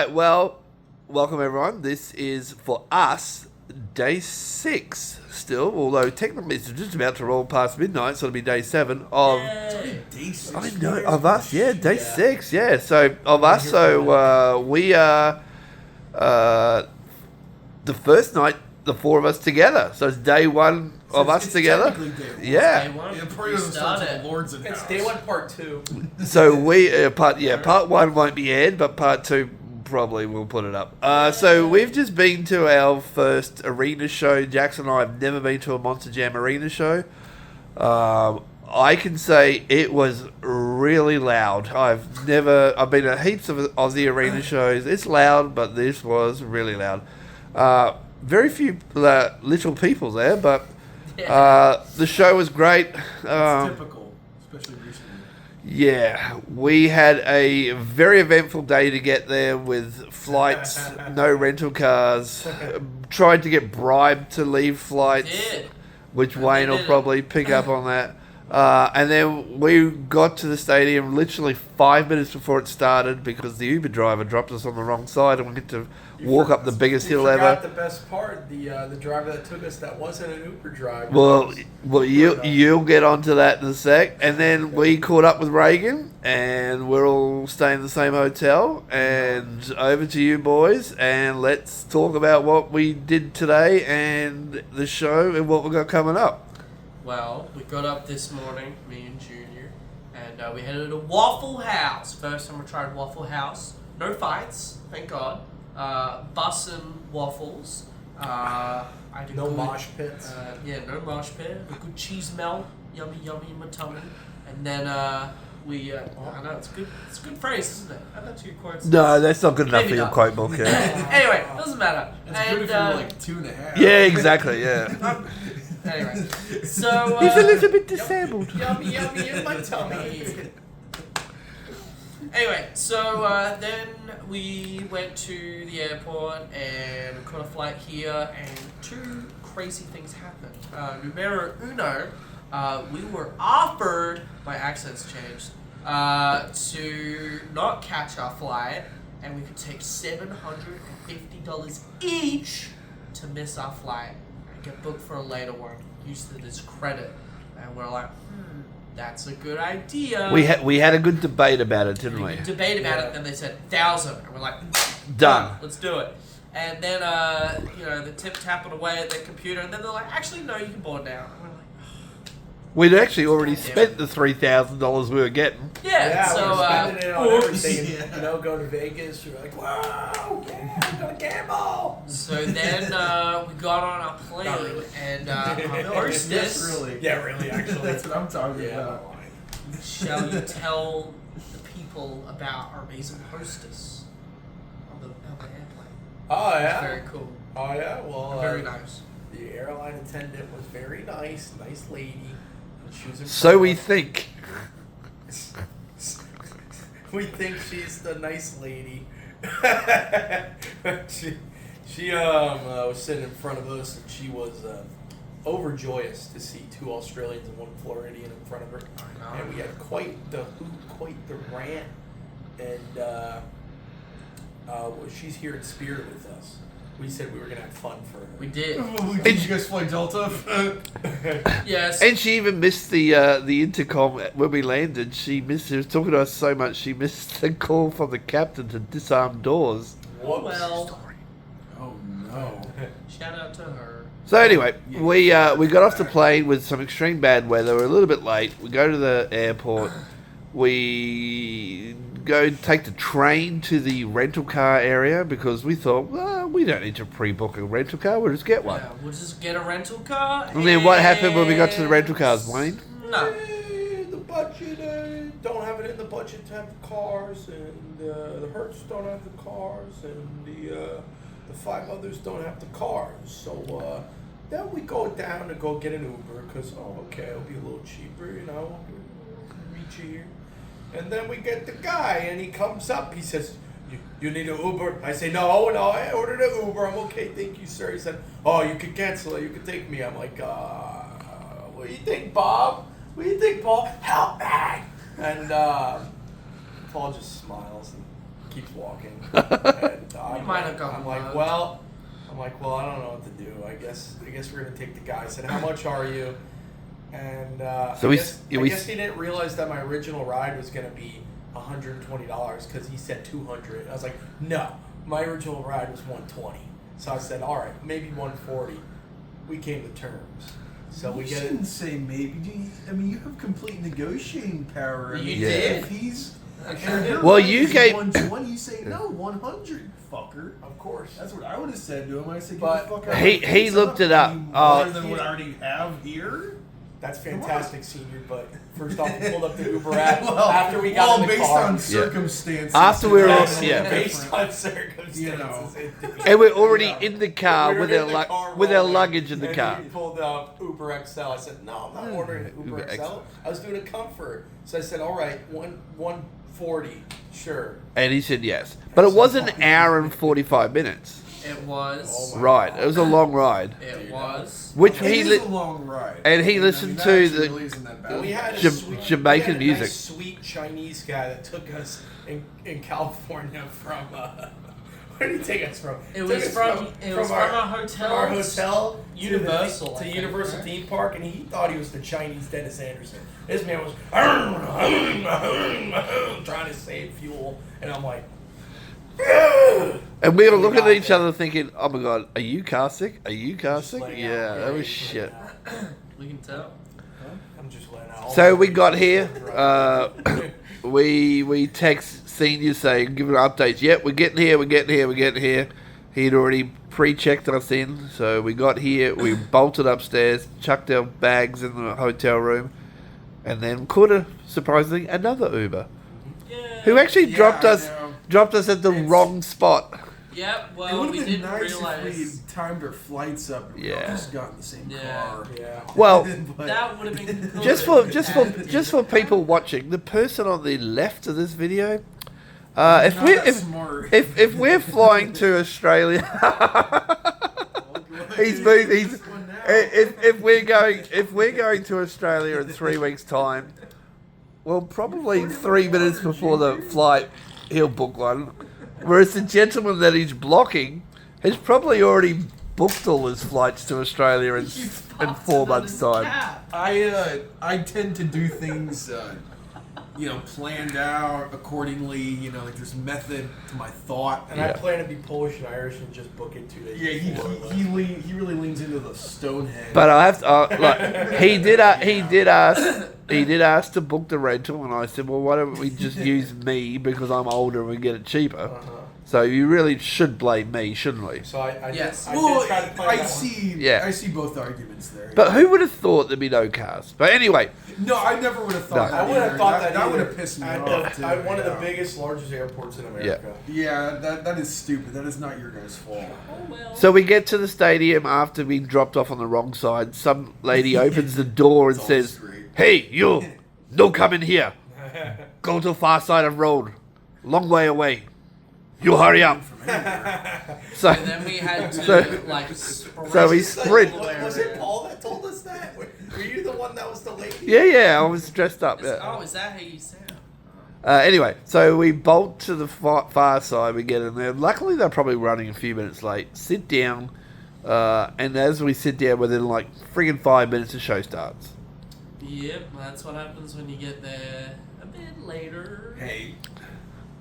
right, well, welcome everyone. This is, for us, day 6 still, although technically it's just about to roll past midnight, so it'll be day 7 of... Day 6. I know, of us, yeah, day 6, yeah. So, of us, so we are the first night, the 4 of us together. So it's day 1 of us together. Yeah. Day 1. Yeah, probably the Lords in It's house. day 1, part 2. So we part 1 won't be aired, but part 2 probably will put it up. So we've just been to our first arena show. Jackson and I have never been to a Monster Jam arena show. I can say it was really loud. I've been at heaps of Aussie arena shows. It's loud, but this was really loud. Very few little people there, but the show was great. It's typical, especially recently. Yeah, we had a very eventful day to get there with flights, no rental cars. Tried to get bribed to leave flights, which Wayne will probably pick up on that. And then we got to the stadium literally 5 minutes before it started because the Uber driver dropped us on the wrong side and we had to walk up the biggest hill ever. The best part, the driver that took us that wasn't an Uber driver. Well, you'll get onto that in a sec. And then we caught up with Reagan and we're all staying in the same hotel. And over to you boys, and let's talk about what we did today and the show and what we got coming up. Well, we got up this morning, me and Junior, and we headed to Waffle House. First time we tried Waffle House. No fights, thank God. Bussin' waffles. No mosh pits. No mosh pit. A good cheese melt, yummy in my tummy. And then I know it's good. It's a good phrase, isn't it? I know 2 quotes. No, that's not good enough Maybe for your not. quote book. Yeah. Anyway, doesn't matter. It's good if you're like 2.5. Yeah, exactly. Yeah. Anyway, so He's a little bit disabled. Yummy in my tummy. Anyway, so then we went to the airport and we caught a flight here, and 2 crazy things happened. Numero uno, we were offered, my accent's changed, to not catch our flight, and we could take $750 each to miss our flight and get booked for a later one, used it as credit. And we're like, that's a good idea. We had a good debate about it, didn't we? Debate about it, and they said 1,000, and we're like, Done. Let's do it. And then the tip tapping away at their computer, and then they're like, actually no, you can board now. And we're like, We'd actually already spent the $3,000 we were getting. yeah. So we're spending it on everything. Going to Vegas, you're like, wow, yeah, I'm gonna gamble. So then we got on our plane, and our hostess. Yes, really. Yeah, really, actually. That's what I'm talking about. Shall you tell the people about our amazing hostess on the airplane? Oh yeah. Very cool. Oh yeah. Well, Very nice. The airline attendant was very nice lady. She was So we think. We think she's the nice lady. she was sitting in front of us, and she was overjoyous to see 2 Australians and 1 Floridian in front of her. And we had quite the rant. And she's here in spirit with us. We said we were gonna have fun for her. We did. Did you guys fly Delta? Yes. And she even missed the intercom when we landed. She was talking to us so much she missed the call from the captain to disarm doors. Well. Oh no. Shout out to her. So anyway, we got off the plane with some extreme bad weather. We're a little bit late. We go to the airport. We go take the train to the rental car area because we thought, well, we don't need to pre-book a rental car. We'll just get one. Yeah, we'll just get a rental car. And then what happened when we got to the rental cars, Wayne? No. The budget, don't have it in the budget to have the cars, and the Hertz don't have the cars, and the 5 others don't have the cars. So then we go down to go get an Uber because, it'll be a little cheaper, we'll meet you here. And then we get the guy, and he comes up. He says, "You need an Uber?" I say, "No, I ordered an Uber. I'm okay, thank you, sir." He said, "Oh, you can cancel it. You can take me." I'm like, "What do you think, Bob? What do you think, Paul? Help me!" And Paul just smiles and keeps walking. And might have gotten I'm like, mugged. well, I don't know what to do. I guess we're gonna take the guy. I said, how much are you? And So I guess he didn't realize that my original ride was gonna be $120 because he said 200. I was like, no, my original ride was 120. So I said, all right, maybe 140. We came to terms. So we You get shouldn't it. say maybe. I mean, you have complete negotiating power. I You mean, did. If he's Well, you gave- 120. You say no, 100, fucker. Of course. That's what I would have said to him. I said, But- "Get the fuck out." He- of my he face. looked I'm it not up. paying Oh. more than what I already have here. That's fantastic, Senior. But first off, we pulled up the Uber app Well, after we got in the based car. on circumstances. After we were- Yes, yeah. based on circumstances. You know. And we're already in the We car were with in our the car with our rolling, luggage in the and car. He pulled up Uber XL. I said, no, I'm not ordering an Uber Uber XL. XL. I was doing a Comfort. So I said, all right, 140, sure. And he said yes. But it was an hour and 45 minutes. It was. Oh my Right. It was a long ride. It was. Which It he is li- a long ride. and he I mean, listened that to actually the- really isn't that bad. And we had a Jamaican we had a music. Nice, sweet Chinese guy that took us in California from. Where did he take us from? It Took was us from our hotel. From our hotel Universal, I to think, Universal right? Theme Park, and he thought he was the Chinese Dennis Anderson. This man was trying to save fuel, and I'm like. And we were We looking got at each there. other tking, oh my god, are you car sick? Are you car Just sick? laying Yeah, out. that was Just shit. laying out. We can tell. I'm just laying out. So we got here. We text senior saying, giving updates. Yep, we're getting here. We're getting here. We're getting here. He'd already pre-checked us in, so we got here. We bolted upstairs, chucked our bags in the hotel room, and then caught surprisingly another Uber, Yeah. who actually Yeah, dropped I us at the It's- wrong spot. Yeah. It Well, would we have been didn't nice if realize we timed our flights up and we all Yeah. just got in the same Yeah. car. Yeah. Well, But- that would have been cool. just for people watching, the person on the left of this video, if Not we that smart. if we're flying to Australia, he's if we're going to Australia in 3 weeks' time, well, probably 3 minutes before the flight, he'll book one. Whereas the gentleman that he's blocking has probably already booked all his flights to Australia in 4 months' time. I tend to do things, planned out accordingly. Like there's method to my thought. And I plan to be Polish and Irish and just book it 2 days Yeah, before. he really leans into the Stonehenge. But I have to, he did ask to book the rental, and I said, well, why don't we just use me because I'm older and we get it cheaper. Uh-huh. So you really should blame me, shouldn't we? So I Yes. did well, try to play I that see. Yeah. I see both arguments there. But who would have thought there'd be no cars? But anyway, no, I never would have thought No. that. One. I would have either. thought that that would either. have pissed me At off. the- too, at one of the yeah. biggest, largest airports in America. Yeah, that is stupid. That is not your guys' fault. Oh well. so we get to the stadium after being dropped off on the wrong side. Some lady opens the door and It's always says, great. hey, you, don't come in here. Go to far side of road. Long way away. You hurry up. So, And then we had to So- so we sprint. Was it Paul that told us that? Were you the one that was the lady? yeah, I was dressed up. Yeah. Oh, is that how you sound? Anyway, so we bolt to the far side. We get in there. Luckily, they're probably running a few minutes late. Sit down, and as we sit down, within like friggin' 5 minutes, the show starts. Yep, that's what happens when you get there a bit later. Hey,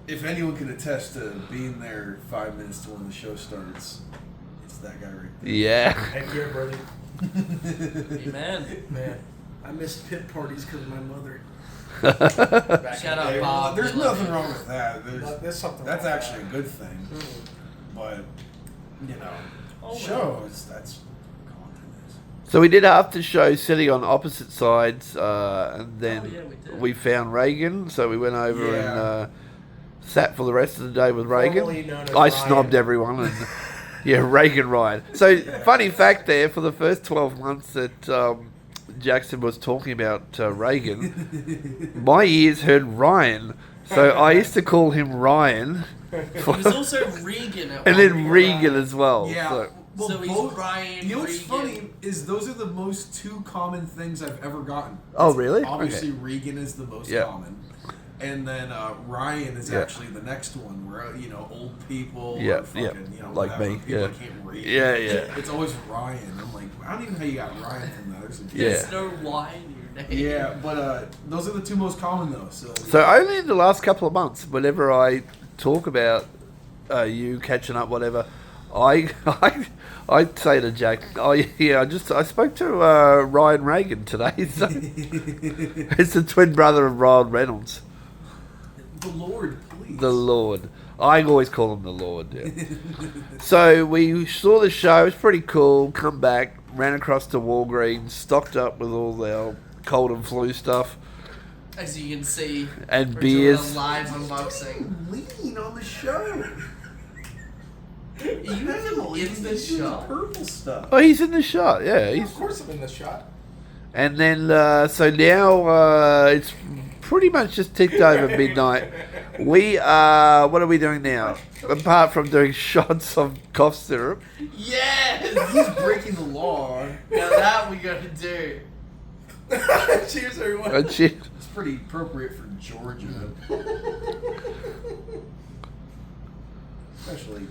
if anyone can attest to being there 5 minutes to when the show starts, it's that guy right there. Yeah. Heck yeah, brother. Amen. Man, I missed pit parties because of my mother. Shout out, Bob. There's We love nothing you. wrong with that. There's something That's wrong with actually a that. good thing. But, Oh, well. shows, that's what content is. So we did after show sitting on opposite sides, and then Oh, yeah, we did. we found Reagan. So we went over Yeah. and sat for the rest of the day with Reagan. Formerly known as I Ryan. snobbed everyone, and yeah, Reagan Ryan. So funny fact there, for the first 12 months that Jackson was talking about Reagan, my ears heard Ryan. So I used to call him Ryan, He was also Regan at and one then point. Regan as well. Yeah. So, Well, So he's both, Ryan, You know what's Regan. funny is those are the most two common things I've ever gotten. Oh, really? Obviously, Okay. Regan is the most Yeah. common. And then Ryan is Yeah. actually the next one, where old people, Yeah, or fucking, like whatever, me, people yeah. that can't read. Yeah, yeah. It's always Ryan. I'm like, I don't even know how you got Ryan from that. Yeah. There's no Y in your name. Yeah, but those are the two most common though. So only in the last couple of months, whenever I talk about you catching up, whatever, I say to Jack, oh yeah, I spoke to Ryan Reagan today. So it's the twin brother of Ryan Reynolds. the Lord, please. The Lord. I always call him the Lord. Yeah. So we saw the show. It was pretty cool. Come back, ran across to Walgreens, stocked up with all our cold and flu stuff. As you can see, And we're beers. doing a live unboxing. Lean on the show. Are you even in the shot? Purple stuff. Oh, he's in the shot. Yeah, Of he's. course, I'm in the shot. And then so now it's pretty much just ticked over midnight. We what are we doing now? Apart from doing shots of cough syrup. Yes! He's breaking the law. Now that we gotta do. Cheers, everyone. And shit. It's pretty appropriate for Georgia. Especially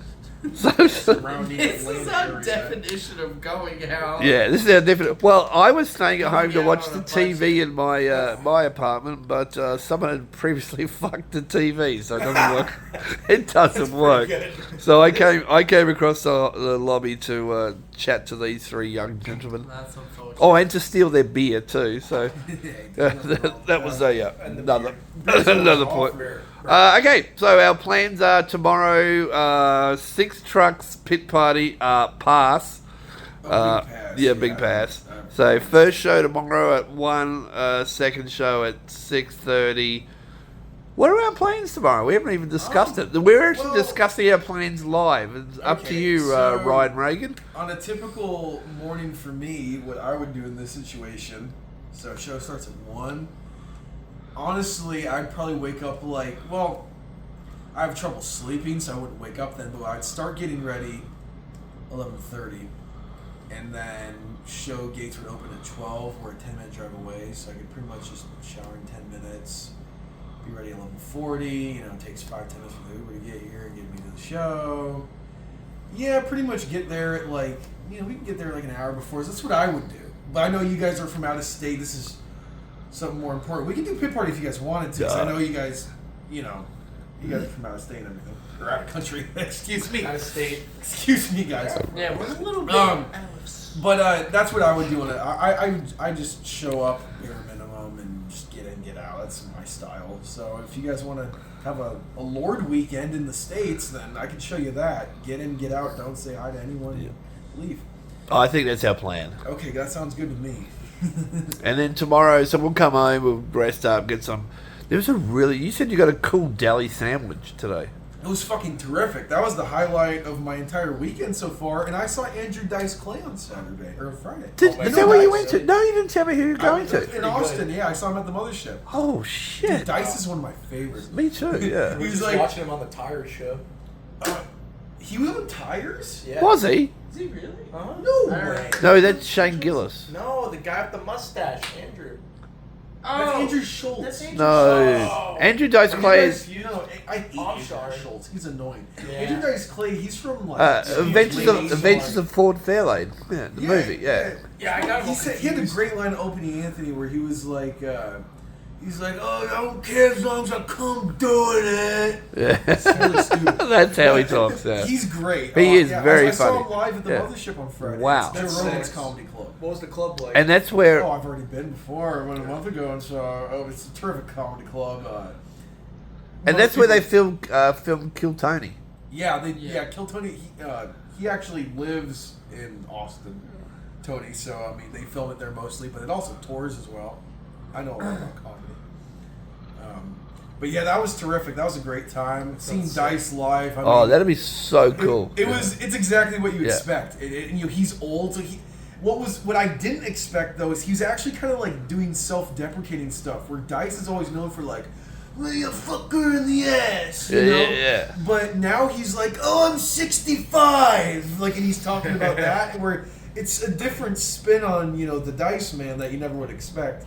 So, surrounding This is Atlanta our area. definition of going out. yeah, this is our different. Well, I was staying at home to Yeah, watch on the a budget. TV in my apartment, but someone had previously fucked the TV, so it doesn't work. It doesn't work. good. So I came across the lobby to chat to these three young gentlemen. That's unfortunate. Oh, and to steal their beer too. So Yeah, that was a And the another beer. another point. Okay, so our plans are tomorrow. 6 trucks pit party pass. big pass, Yeah, big yeah. pass. So first show tomorrow at 1. Second show at 6:30. What are our plans tomorrow? We haven't even discussed it. We're actually well- discussing our plans live. It's up to Okay, you, so- Ryan Reagan. On a typical morning for me, what I would do in this situation, so show starts at 1. Honestly, I'd probably wake up I have trouble sleeping, so I wouldn't wake up then, but I'd start getting ready 11:30, and then show gates would open at 12. We're a 10-minute drive away, so I could pretty much just shower in 10 minutes, be ready at 11:40. It takes 5-10 minutes for the Uber to get here and get me to the show. Yeah, pretty much get there at we can get there an hour before. So that's what I would do. But I know you guys are from out of state. This is something more important. We can do pit party if you guys wanted to. 'Cause I know you guys, you guys are from out of state and everything. Or out of country. Excuse me. Out of state. Excuse me, guys. Yeah, we're a little bit Um, out of But that's what I would do. I just show up bare minimum and just get in, get out. That's my style. So if you guys want to have a Lord weekend in the States, then I can show you that. Get in, get out. Don't say hi to anyone. Leave. I think that's our plan. Okay, that sounds good to me. And then tomorrow, so we'll come home, we'll rest up, get some. There was you said you got a cool deli sandwich today. It was fucking terrific. That was the highlight of my entire weekend so far. And I saw Andrew Dice Clay on Saturday or Friday. Is my that God. where you went to? No, you didn't tell me who you're going to. In Austin, yeah, I saw him at the mothership. Oh, Dude, shit. Dice is one of my favorites. Me too, yeah. We were He's just like- watching him on the tire show. He was on tires? Yeah. Was he? Is he really? Uh-huh. No Alright. way. No, that's Shane Gillis. No, the guy with the mustache, Andrew. That's Andrew Schultz. That's Andrew No. Oh. Andrew Dice Clay is I hate I'm Andrew sorry. Schultz. He's annoying. Yeah. Andrew Dice Clay, he's from Adventures of Ford Fairlane. Yeah, the movie, yeah. Yeah, I got him He all said he had a confused. great line opening Anthony where he was like, oh, I don't care as long as I come doing it. It's Yeah. really stupid. That's how he talks, yeah. He's great. He is yeah, very I saw funny. him live at the Yeah. mothership on Friday. Wow. It's That's Joe Rogan's sick. Comedy Club. What was the club like? And that's where. Oh, I've already been before. I went a month ago and saw. It's a terrific comedy club. And most that's where they people- filmed Kill Tony. Yeah, Kill Tony. He actually lives in Austin, Tony. So I mean, they film it there mostly, but it also tours as well. I know a lot about comedy. But yeah, that was terrific. That was a great time. Seeing sick. Dice live. I Oh, mean, that'd be so cool. It's exactly what you Yeah. expect. He's old, so what I didn't expect though is he's actually kind of like doing self-deprecating stuff. Where Dice is always known for like, "Well, you fuck her in the ass," you know? Yeah. But now he's like, "Oh, I'm 65," like, and he's talking about that, where it's a different spin on the Dice Man that you never would expect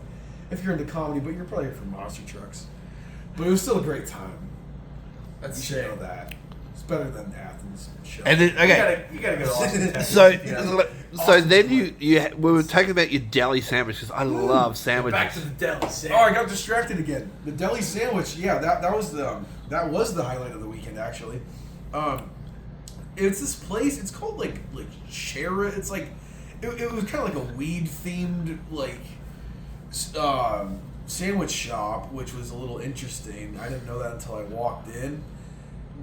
if you're into comedy. But you're probably here for monster trucks. But it was still a great time. That's You should know that. It's better than Athens. Show. And then, okay, You gotta go to Austin, Texas. so Yeah. then we were talking about your deli sandwich because I love sandwiches. Back to the deli. Oh, I got distracted again. The deli sandwich, yeah, that was the highlight of the weekend actually. It's this place. It's called like Chera. It's like it was kind of like a weed themed like sandwich shop, which was a little interesting. I didn't know that until I walked in.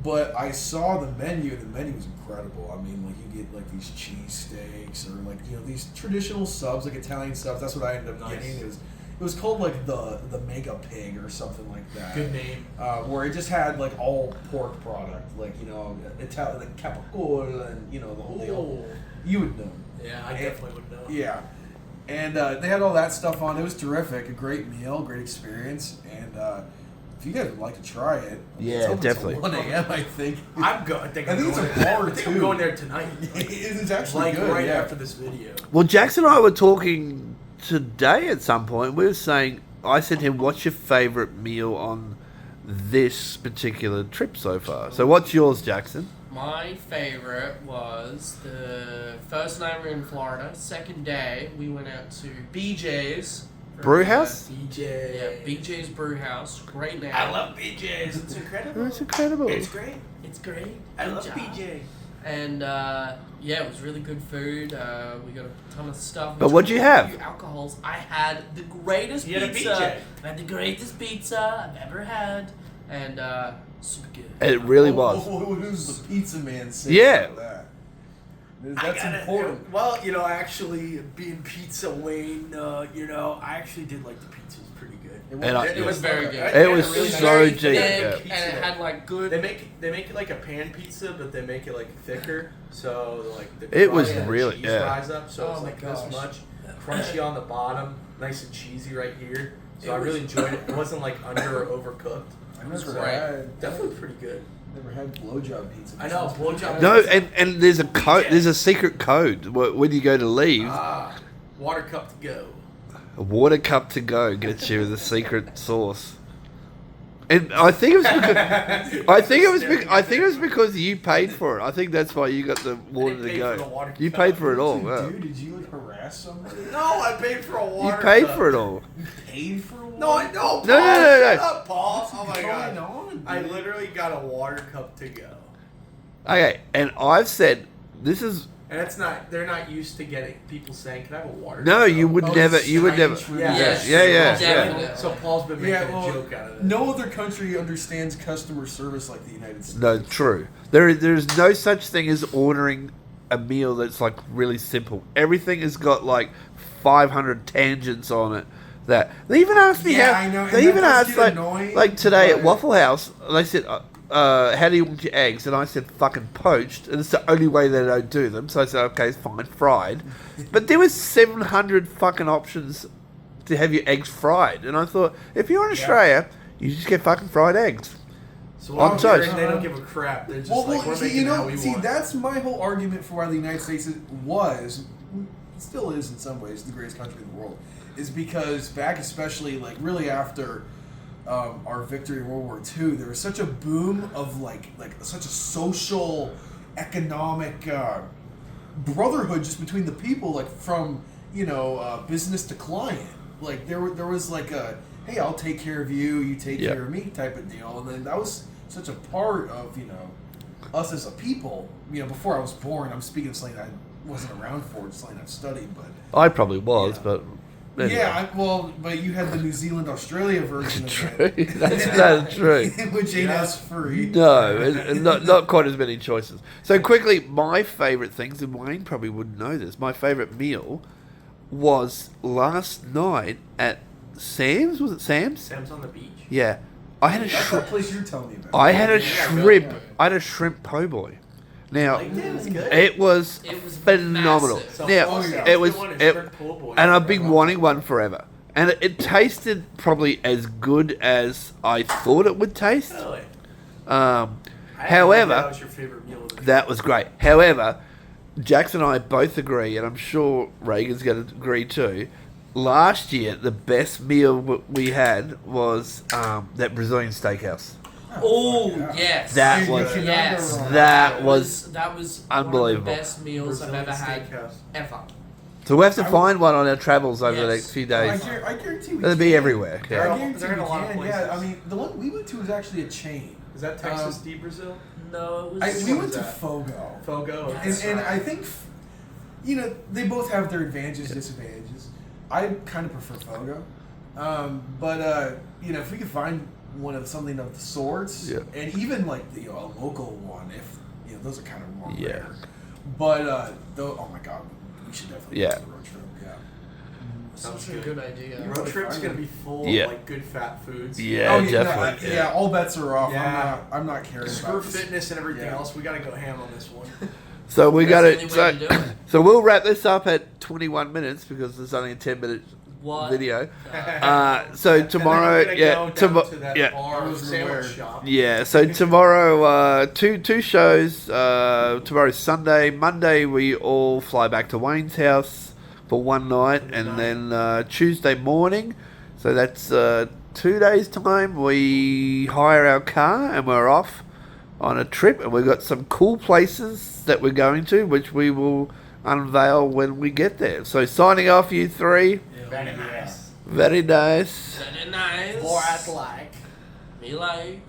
But I saw the menu, and the menu was incredible. I mean, like, you get, like, these cheese steaks or, like, you know, these traditional subs, like Italian subs. That's what I ended up getting. It was called, like, the Mega Pig or something like that. Good name. Where it just had, like, all pork product. Like, you know, Italian, like, capicola and, you know, the whole... You would know. Yeah, I definitely would know. Yeah. And they had all that stuff on. It was terrific. A great meal, great experience. And... if you guys would like to try it, Yeah, it's open definitely. till 1 a.m. I think. I'm going. I think it's going a there. bar I think too. I'm going there tonight. It's actually like good. right yeah. after this video. Well, Jackson and I were talking today at some point. We were saying, I said to him, "What's your favourite meal on this particular trip so far?" So, what's yours, Jackson? My favorite was the first night we were in Florida. Second day, we went out to BJ's. Brew House? BJ. Yeah, BJ's Brew House. Great name. I love BJ's. It's incredible. It's incredible. It's great. It's great. I Good love job. BJ. And yeah, it was really good food. We got a ton of stuff. We But what'd you tried a have? few alcohols. I had the greatest You had a pizza. BJ. I had the greatest pizza I've ever had, and super good. It really was. What was the pizza man say Yeah. about that? I That's gotta- important. Well, you know, actually, being Pizza Wayne, you know, I actually did like the pizzas pretty good. And It was very good. It was really so nice. cheap, Thick, yeah. and it had like good. They make it like a pan pizza, but they make it like thicker, so like the It was crust and the really- cheese yeah. rise up, so Oh it's my like gosh. this much, crunchy on the bottom, nice and cheesy right here. So I It really was- enjoyed it. It wasn't like under or overcooked. I was never great. had Definitely pretty good. never had blowjob pizza. I know, blowjob No, and there's a code. There's a secret code when you go to leave. Water cup to go. A water cup to go gets you the secret sauce. And I think it was because I think it was because you paid for it. I think that's why you got the water to paid go. for the water You cup. paid for it What all. did you yeah. do? Did you like harass somebody? No, I paid for a You water paid cup. for it all. You paid for one? No, I know. Paul, No, no. Shut up, Paul. Oh my What's god. going on, I dude? literally got a water cup to go. Okay, and I've said this is And it's not, they're not used to getting people saying, can I have a water no. cup? You would Oh, never. it's You would never. strange. Yeah. Yes, Yeah. definitely. So Paul's been making Yeah, well, a joke out of it. no other country understands customer service like the United States. No, true. There's no such thing as ordering a meal that's like really simple. Everything has got like 500 tangents on it. That they even asked me Yeah, how. I know, and They that even does asked get annoying, like today at but- Waffle House. They said, "How do you want your eggs?" And I said, "Fucking poached." And it's the only way they don't do them. So I said, "Okay, fine, fried." But there was 700 fucking options to have your eggs fried, and I thought, if you're in Australia, you just get fucking fried eggs. So I'm while toast. they don't give a crap. They're just Well, like, we're see, making you it how know, we see, want. that's my whole argument for why the United States was, still is in some ways, the greatest country in the world, is because back, especially like really after our victory in World War II, there was such a boom of like such a social, economic brotherhood just between the people, like from business to client. Like there was like a hey, I'll take care of you, you take Yeah. care of me type of deal, and then that was such a part of us as a people. Before I was born, I'm speaking of something that I wasn't around for, just something I've studied, but I probably was, Yeah. but anyway. yeah, but you had the New Zealand Australia version of True. it. That's true. Which ain't as free. No, and not quite as many choices. So quickly, my favourite things, and Wayne probably wouldn't know this, my favourite meal was last night at Sam's. Was it Sam's? Sam's on the beach. Yeah. I had a That's that shrimp. place you're telling me about. I had a Yeah, shrimp. really. I had a shrimp po' boy. Now, Like, that was good. it was It was phenomenal. massive. So Now, Paul said it he's was, the one who it, shrimp po' boy. and I've been wanting one forever. And it tasted probably as good as I thought it would taste. Really? Um, I didn't know however, that was your favorite meal of the that was great. However, Jackson and I both agree, and I'm sure Reagan's going to agree too. last year, the best meal we had was that Brazilian steakhouse. Oh yeah. yes, That Dude, you was- cannot yes. go wrong. That was that was unbelievable. One of the best meals I've ever had Steakhouse. ever. So we have to I find one on our travels over the Yes. next few I days. guarantee we It'll be can. everywhere. They're I all- guarantee they're in we a lot of can. places. Yeah, I mean, the one we went to was actually a chain. Is that Texas D Brazil? No, it I, was. we what went is to that? Fogo. Fogo. That's And right. I think, they both have their advantages, disadvantages. I kind of prefer Fogo. But if we could find something of the sorts, Yeah. and even like a local one, if those are kind of more Yeah. rare. But oh my god, we should definitely Yeah. go to the road trip. Yeah. Such a good. good idea. Road trip's gonna be full Yeah. of like good fat foods. Yeah, Oh, yeah, definitely. no, yeah, all bets are off. Yeah. I'm not caring Screw about this. fitness and everything Yeah. else. We gotta go ham on this one. So we got That's the it. only way to do it. So we'll wrap this up at 21 minutes because there's only a 10-minute What? video. Uh, So tomorrow, and then we're gonna go down to that yeah. bar Those were sandwich weird. shop. Yeah, so tomorrow, two shows. Tomorrow's Sunday. Monday, we all fly back to Wayne's house for one night, and then Tuesday morning. So that's 2 days' time. We hire our car and we're off on a trip, and we've got some cool places that we're going to, which we will unveil when we get there. So signing off, you three. Very nice. Very nice. Very nice. Borat like. Me like.